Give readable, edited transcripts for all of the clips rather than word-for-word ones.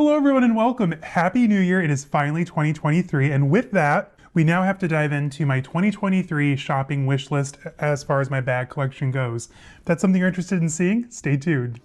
Hello everyone and welcome. Happy New Year. It is finally 2023, and with that, we now have to dive into my 2023 shopping wish list as far as my bag collection goes. If that's something you're interested in seeing, stay tuned.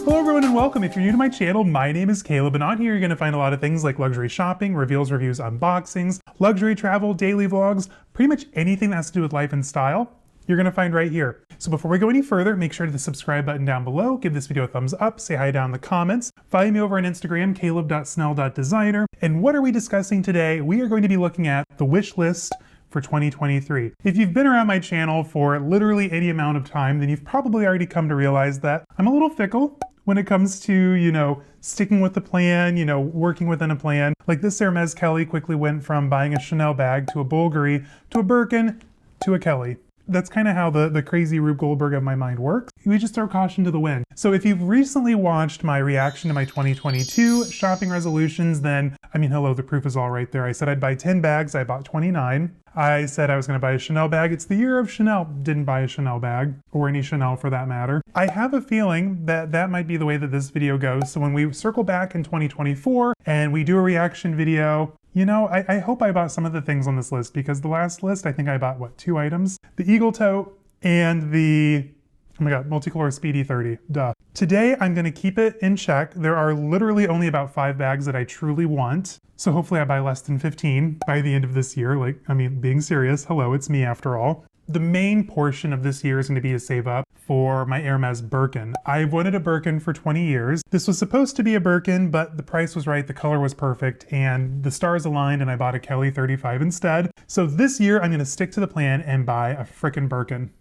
Hello everyone and welcome. If you're new to my channel, my name is Caleb, and on here you're going to find a lot of things like luxury shopping, reveals, reviews, unboxings, luxury travel, daily vlogs, pretty much anything that has to do with life and style, you're going to find right here. So before we go any further, make sure to hit the subscribe button down below, give this video a thumbs up, say hi down in the comments, follow me over on Instagram, caleb.snell.designer. And what are we discussing today? We are going to be looking at the wish list for 2023. If you've been around my channel for literally any amount of time, then you've probably already come to realize that I'm a little fickle when it comes to, sticking with the plan, working within a plan. Like this Hermès Kelly quickly went from buying a Chanel bag to a Bulgari to a Birkin to a Kelly. That's kind of how the crazy Rube Goldberg of my mind works. We just throw caution to the wind. So if you've recently watched my reaction to my 2022 shopping resolutions, then, hello, the proof is all right there. I said I'd buy 10 bags, I bought 29. I said I was gonna buy a Chanel bag. It's the year of Chanel. Didn't buy a Chanel bag, or any Chanel for that matter. I have a feeling that that might be the way that this video goes. So when we circle back in 2024 and we do a reaction video, I hope I bought some of the things on this list, because the last list, I think I bought, 2 items? The Eagle Tote and the, oh my God, Multicolor Speedy 30, duh. Today, I'm gonna keep it in check. There are literally only about 5 bags that I truly want. So hopefully I buy less than 15 by the end of this year. Being serious, hello, it's me after all. The main portion of this year is going to be to save up for my Hermès Birkin. I've wanted a Birkin for 20 years. This was supposed to be a Birkin, but the price was right, the color was perfect, and the stars aligned, and I bought a Kelly 35 instead. So this year, I'm going to stick to the plan and buy a frickin' Birkin.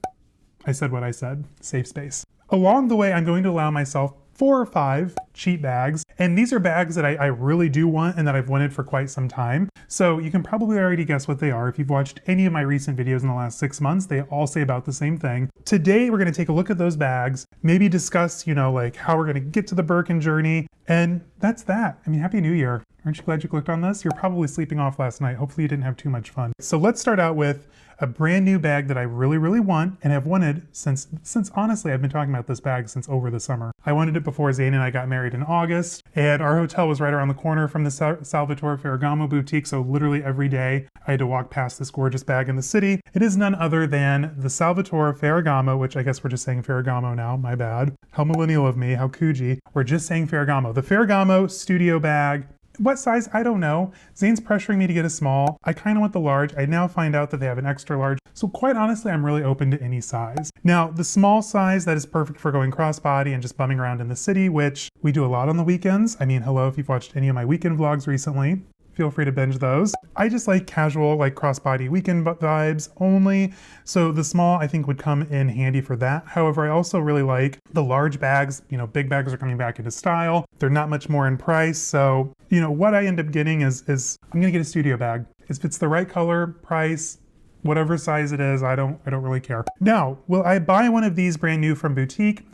I said what I said. Safe space. Along the way, I'm going to allow myself 4 or 5 cheap bags. And these are bags that I really do want and that I've wanted for quite some time. So you can probably already guess what they are. If you've watched any of my recent videos in the last 6 months, they all say about the same thing. Today, we're gonna take a look at those bags, maybe discuss, how we're gonna get to the Birkin journey. And that's that. Happy New Year. Aren't you glad you clicked on this? You're probably sleeping off last night. Hopefully you didn't have too much fun. So let's start out with a brand new bag that I really, really want and have wanted since honestly, I've been talking about this bag since over the summer. I wanted it before Zane and I got married in August, and our hotel was right around the corner from the Salvatore Ferragamo boutique, so literally every day I had to walk past this gorgeous bag in the city. It is none other than the Salvatore Ferragamo, which I guess we're just saying Ferragamo now, my bad. How millennial of me, how Coogee. We're just saying Ferragamo. The Ferragamo studio bag. What size? I don't know. Zane's pressuring me to get a small. I kind of want the large. I now find out that they have an extra large. So quite honestly, I'm really open to any size. Now, the small size, that is perfect for going crossbody and just bumming around in the city, which we do a lot on the weekends. Hello, if you've watched any of my weekend vlogs recently, feel free to binge those. I just like casual, crossbody weekend vibes only. So the small, I think, would come in handy for that. However, I also really like the large bags. Big bags are coming back into style. They're not much more in price. So, what I end up getting is I'm gonna get a studio bag. If it's the right color, price, whatever size it is, I don't really care. Now, will I buy one of these brand new from boutique?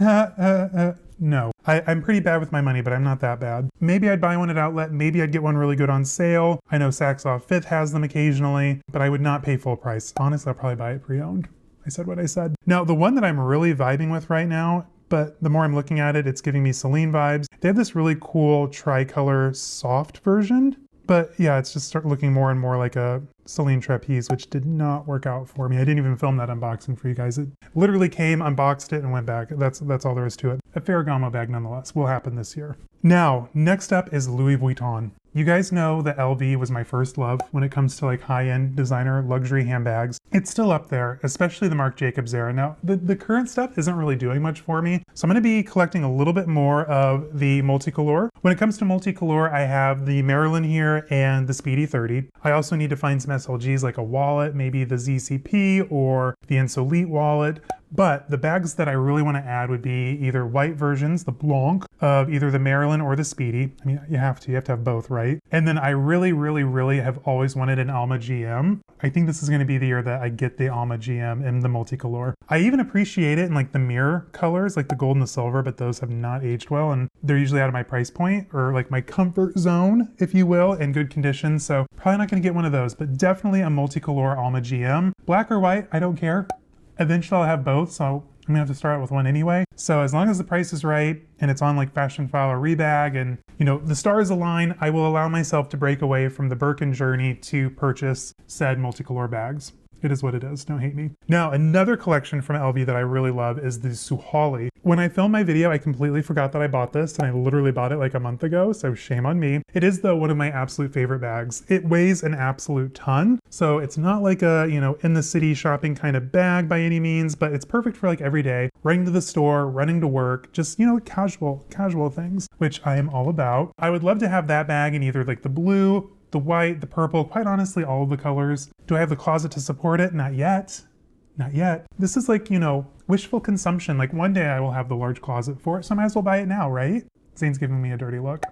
No. I'm pretty bad with my money, but I'm not that bad. Maybe I'd buy one at outlet. Maybe I'd get one really good on sale. I know Saks Off Fifth has them occasionally, but I would not pay full price. Honestly, I'll probably buy it pre-owned. I said what I said. Now, the one that I'm really vibing with right now, but the more I'm looking at it, it's giving me Celine vibes. They have this really cool tricolor soft version. But yeah, it's just looking more and more like a Celine trapeze, which did not work out for me. I didn't even film that unboxing for you guys. It literally came, unboxed it, and went back. That's all there is to it. A Ferragamo bag nonetheless will happen this year. Now, next up is Louis Vuitton. You guys know that LV was my first love when it comes to high-end designer luxury handbags. It's still up there, especially the Marc Jacobs era. Now, the current stuff isn't really doing much for me, so I'm gonna be collecting a little bit more of the multicolor. When it comes to multicolor, I have the Marilyn here and the Speedy 30. I also need to find some SLGs like a wallet, maybe the ZCP or the Insolite wallet. But the bags that I really want to add would be either white versions, the Blanc, of either the Marilyn or the Speedy. You have to have both, right? And then I really, really, really have always wanted an Alma GM. I think this is going to be the year that I get the Alma GM in the multicolor. I even appreciate it in the mirror colors, like the gold and the silver, but those have not aged well, and they're usually out of my price point, or my comfort zone, if you will, in good condition. So probably not going to get one of those, but definitely a multicolor Alma GM. Black or white, I don't care. Eventually I'll have both, so I'm gonna have to start out with one anyway. So as long as the price is right and it's on like Fashionphile or Rebag and the stars align, I will allow myself to break away from the Birkin journey to purchase said multicolor bags. It is what it is, don't hate me. Now, another collection from LV that I really love is the Suhali. When I filmed my video, I completely forgot that I bought this, and I literally bought it like a month ago, so shame on me. It is, though, one of my absolute favorite bags. It weighs an absolute ton, so it's not like a, in the city shopping kind of bag by any means, but it's perfect for like every day, running to the store, running to work, just, casual things, which I am all about. I would love to have that bag in either like the blue, the white, the purple, quite honestly, all of the colors. Do I have the closet to support it? Not yet. Not yet. This is like, wishful consumption. Like one day I will have the large closet for it, so I might as well buy it now, right? Zane's giving me a dirty look.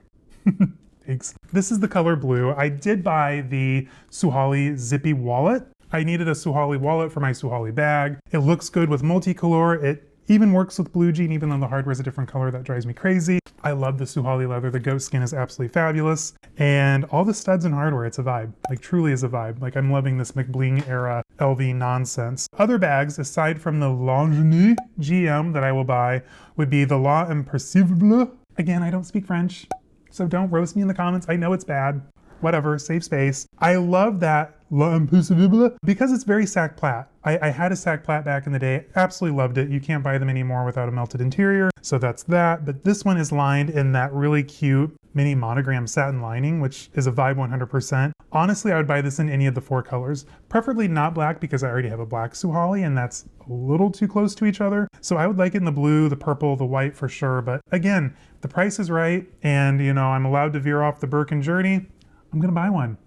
Thanks. This is the color blue. I did buy the Suhali Zippy wallet. I needed a Suhali wallet for my Suhali bag. It looks good with multicolor. It even works with blue jean, even though the hardware is a different color. That drives me crazy. I love the Suhali leather. The goat skin is absolutely fabulous. And all the studs and hardware, it's a vibe. Like truly is a vibe. Like I'm loving this McBling era LV nonsense. Other bags, aside from the Lingerie GM that I will buy, would be the La Imperceptible. Again, I don't speak French, so don't roast me in the comments. I know it's bad. Whatever, save space. I love that La Imperceptible because it's very sac plat. I had a sac plat back in the day, absolutely loved it. You can't buy them anymore without a melted interior, so that's that. But this one is lined in that really cute mini monogram satin lining, which is a vibe 100%. Honestly, I would buy this in any of the 4 colors, preferably not black because I already have a black Suhali and that's a little too close to each other. So I would like it in the blue, the purple, the white for sure. But again, the price is right and I'm allowed to veer off the Birkin journey, I'm gonna buy one.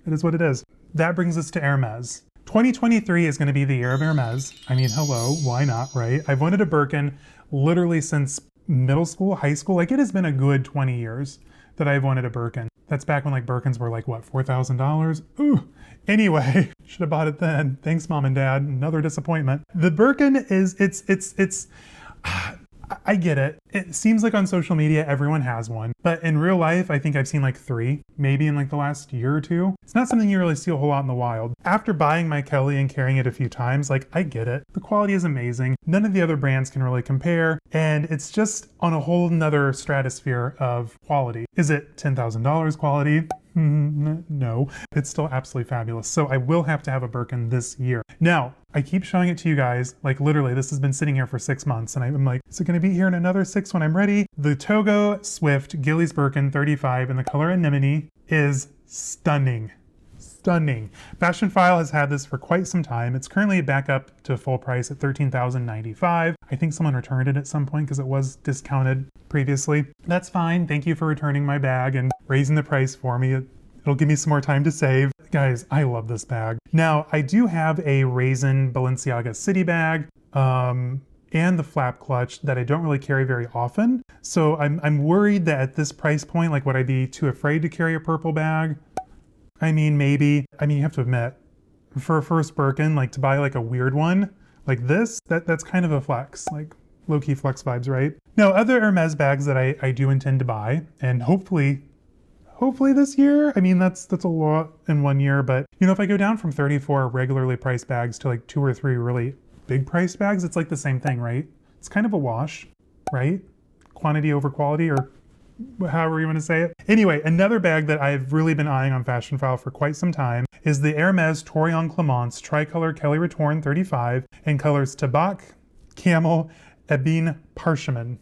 It is what it is. That brings us to Hermès. 2023 is gonna be the year of Hermès. I mean, hello, why not, right? I've wanted a Birkin literally since middle school, high school. Like it has been a good 20 years that I've wanted a Birkin. That's back when like Birkins were like, what, $4,000? Ooh. Anyway, should have bought it then. Thanks, mom and dad. Another disappointment. The Birkin is, I get it. It seems like on social media, everyone has one. But in real life, I think I've seen like 3, maybe in like the last year or 2. It's not something you really see a whole lot in the wild. After buying my Kelly and carrying it a few times, like I get it. The quality is amazing. None of the other brands can really compare. And it's just on a whole nother stratosphere of quality. Is it $10,000 quality? No, it's still absolutely fabulous. So I will have to have a Birkin this year. Now, I keep showing it to you guys, like literally this has been sitting here for 6 months and I'm like, is it gonna be here in another 6 when I'm ready? The Togo Swift Gillies Birkin 35 in the color Anemone is stunning. Stunning. Fashionphile has had this for quite some time. It's currently back up to full price at $13,095. I think someone returned it at some point because it was discounted previously. That's fine. Thank you for returning my bag and raising the price for me. It'll give me some more time to save. Guys, I love this bag. Now, I do have a Raisin Balenciaga City bag and the flap clutch that I don't really carry very often. So I'm worried that at this price point, like would I be too afraid to carry a purple bag? I mean, maybe. I mean, you have to admit, for a first Birkin, like to buy like a weird one like this, that's kind of a flex, like low-key flex vibes, right? Now, other Hermès bags that I do intend to buy, and hopefully this year, I mean, that's a lot in 1 year, but if I go down from 34 regularly priced bags to like 2 or 3 really big price bags, it's like the same thing, right? It's kind of a wash, right? Quantity over quality, or however you want to say it. Anyway, another bag that I've really been eyeing on Fashionphile for quite some time is the Hermès Torion Clemence Tricolor Kelly Retorn 35 in colors Tabac, Camel, Ebene, Parchemin.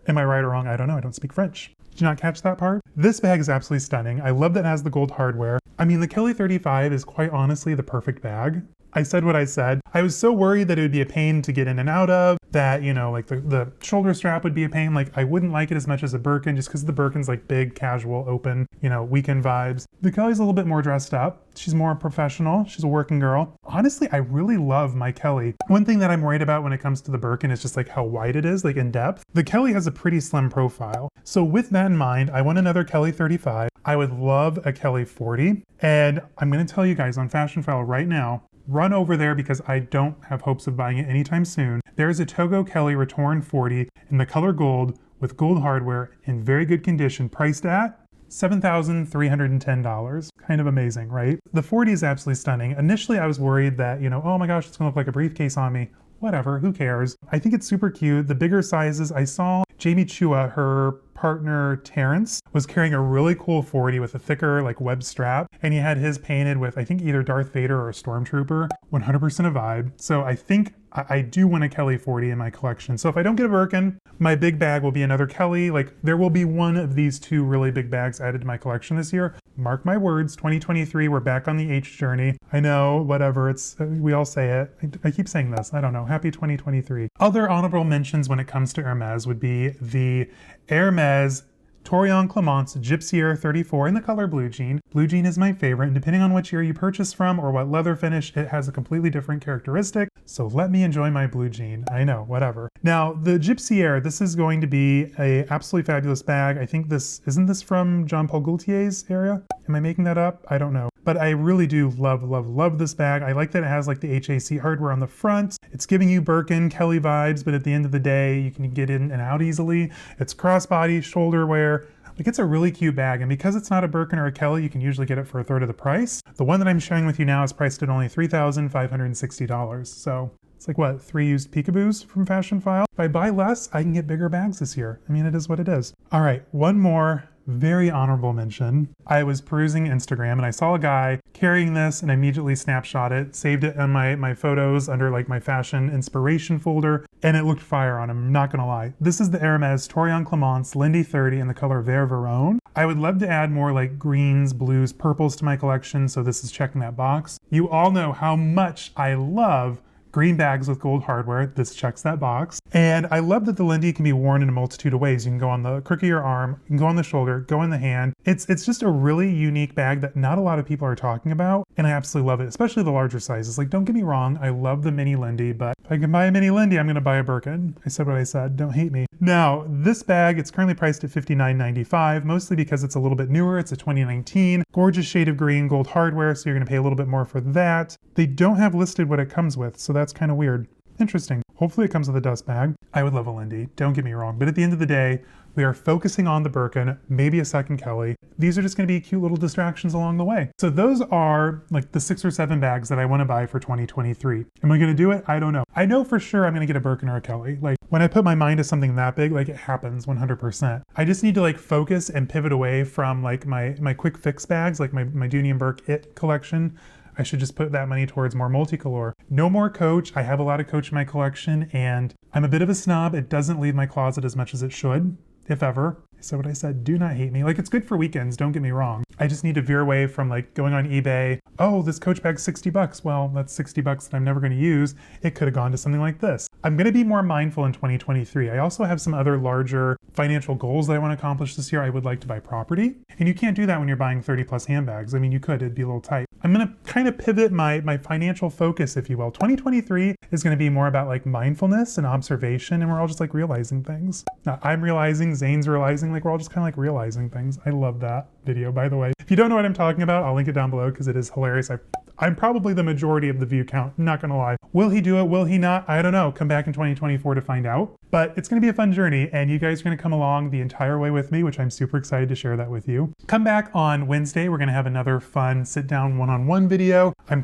Am I right or wrong? I don't know. I don't speak French. Did you not catch that part? This bag is absolutely stunning. I love that it has the gold hardware. I mean, the Kelly 35 is quite honestly the perfect bag. I said what I said. I was so worried that it would be a pain to get in and out of, that, like the shoulder strap would be a pain. Like I wouldn't like it as much as a Birkin just because the Birkin's like big, casual, open, weekend vibes. The Kelly's a little bit more dressed up. She's more professional. She's a working girl. Honestly, I really love my Kelly. One thing that I'm worried about when it comes to the Birkin is just like how wide it is, like in depth. The Kelly has a pretty slim profile. So with that in mind, I want another Kelly 35. I would love a Kelly 40. And I'm going to tell you guys on Fashionphile right now, run over there because I don't have hopes of buying it anytime soon. There's a Togo Kelly Retorn 40 in the color gold with gold hardware in very good condition, priced at $7,310. Kind of amazing, right? The 40 is absolutely stunning. Initially, I was worried that, oh my gosh, it's gonna look like a briefcase on me. whatever, who cares? I think it's super cute. The bigger sizes, I saw Jamie Chua, her partner Terrence, was carrying a really cool 40 with a thicker like web strap, and he had his painted with I think either Darth Vader or a Stormtrooper. 100% a vibe. So I think I do want a Kelly 40 in my collection. So if I don't get a Birkin, my big bag will be another Kelly. Like there will be one of these two really big bags added to my collection this year. Mark my words, 2023, we're back on the H journey. I know, whatever, it's we all say it. I keep saying this, I don't know. Happy 2023. Other honorable mentions when it comes to Hermès would be the Hermès Torion Clemence Gypsy Air 34 in the color Blue Jean. Blue Jean is my favorite, and depending on which year you purchase from or what leather finish, it has a completely different characteristic. So let me enjoy my Blue Jean. I know, whatever. Now, the Gypsy Air, this is going to be a absolutely fabulous bag. I think isn't this from Jean Paul Gaultier's area? Am I making that up? I don't know. But I really do love this bag. I like that it has like the HAC hardware on the front. It's giving you Birkin, Kelly vibes, but at the end of the day, you can get in and out easily. It's crossbody, shoulder wear. Like it's a really cute bag, and because it's not a Birkin or a Kelly, you can usually get it for a third of the price. The one that I'm sharing with you now is priced at only $3,560. So it's like what, 3 used peekaboos from Fashion File? If I buy less, I can get bigger bags this year. I mean, it is what it is. All right, one more very honorable mention. I was perusing Instagram and I saw a guy carrying this and I immediately snapshot it, saved it on my photos under like my fashion inspiration folder, and it looked fire on him, I'm not gonna lie. This is the Hermès Torion Clemence Lindy 30 in the color Vert Verone. I would love to add more like greens, blues, purples to my collection, so this is checking that box. You all know how much I love green bags with gold hardware. This checks that box. And I love that the Lindy can be worn in a multitude of ways. You can go on the crook of your arm, you can go on the shoulder, go in the hand. It's just a really unique bag that not a lot of people are talking about, and I absolutely love it, especially the larger sizes. Like, don't get me wrong, I love the mini Lindy, but if I can buy a mini Lindy, I'm gonna buy a Birkin. I said what I said, don't hate me. Now, this bag, it's currently priced at $59.95, mostly because it's a little bit newer. It's a 2019, gorgeous shade of green, gold hardware, so you're gonna pay a little bit more for that. They don't have listed what it comes with, so that's kind of weird. Interesting. Hopefully it comes with a dust bag. I would love a Lindy, don't get me wrong, but at the end of the day, we are focusing on the Birkin, maybe a second Kelly. These are just gonna be cute little distractions along the way. So those are like the 6 or 7 bags that I wanna buy for 2023. Am I gonna do it? I don't know. I know for sure I'm gonna get a Birkin or a Kelly. Like when I put my mind to something that big, like it happens 100%. I just need to like focus and pivot away from like my quick fix bags, like my Dooney & Bourke It collection. I should just put that money towards more multicolor. No more Coach. I have a lot of Coach in my collection, and I'm a bit of a snob. It doesn't leave my closet as much as it should, if ever. So what I said, do not hate me. Like, it's good for weekends, don't get me wrong. I just need to veer away from like going on eBay. Oh, this Coach bag's $60. Well, that's $60 that I'm never gonna use. It could have gone to something like this. I'm gonna be more mindful in 2023. I also have some other larger financial goals that I wanna accomplish this year. I would like to buy property. And you can't do that when you're buying 30+ handbags. I mean, you could, it'd be a little tight. I'm gonna kind of pivot my financial focus, if you will. 2023 is gonna be more about like mindfulness and observation, and we're all just like realizing things. I'm realizing, Zane's realizing, like we're all just kind of like realizing things. I love that video, by the way. If you don't know what I'm talking about, I'll link it down below because it is hilarious. I'm probably the majority of the view count, not gonna lie. Will he do it? Will he not? I don't know. Come back in 2024 to find out. But it's gonna be a fun journey, and you guys are gonna come along the entire way with me, which I'm super excited to share that with you. Come back on Wednesday. We're gonna have another fun sit-down one-on-one video. I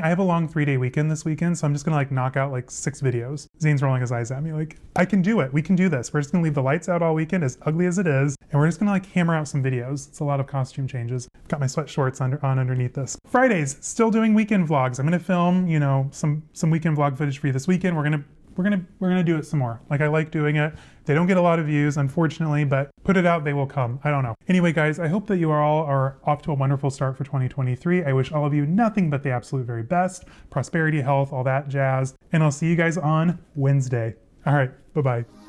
have a long 3-day weekend this weekend, so I'm just gonna like knock out like 6 videos. Zane's rolling his eyes at me like, I can do it. We can do this. We're just gonna leave the lights out all weekend, as ugly as it is, and we're just gonna like hammer out some videos. It's a lot of costume changes. Got my sweat shorts on underneath this. Fridays, still doing weekend vlogs. I'm gonna film, you know, some weekend vlog footage for you this weekend. We're gonna do it some more. Like, I like doing it. They don't get a lot of views, unfortunately, but put it out, they will come. I don't know. Anyway, guys, I hope that you all are off to a wonderful start for 2023. I wish all of you nothing but the absolute very best, prosperity, health, all that jazz, and I'll see you guys on Wednesday. All right, bye-bye.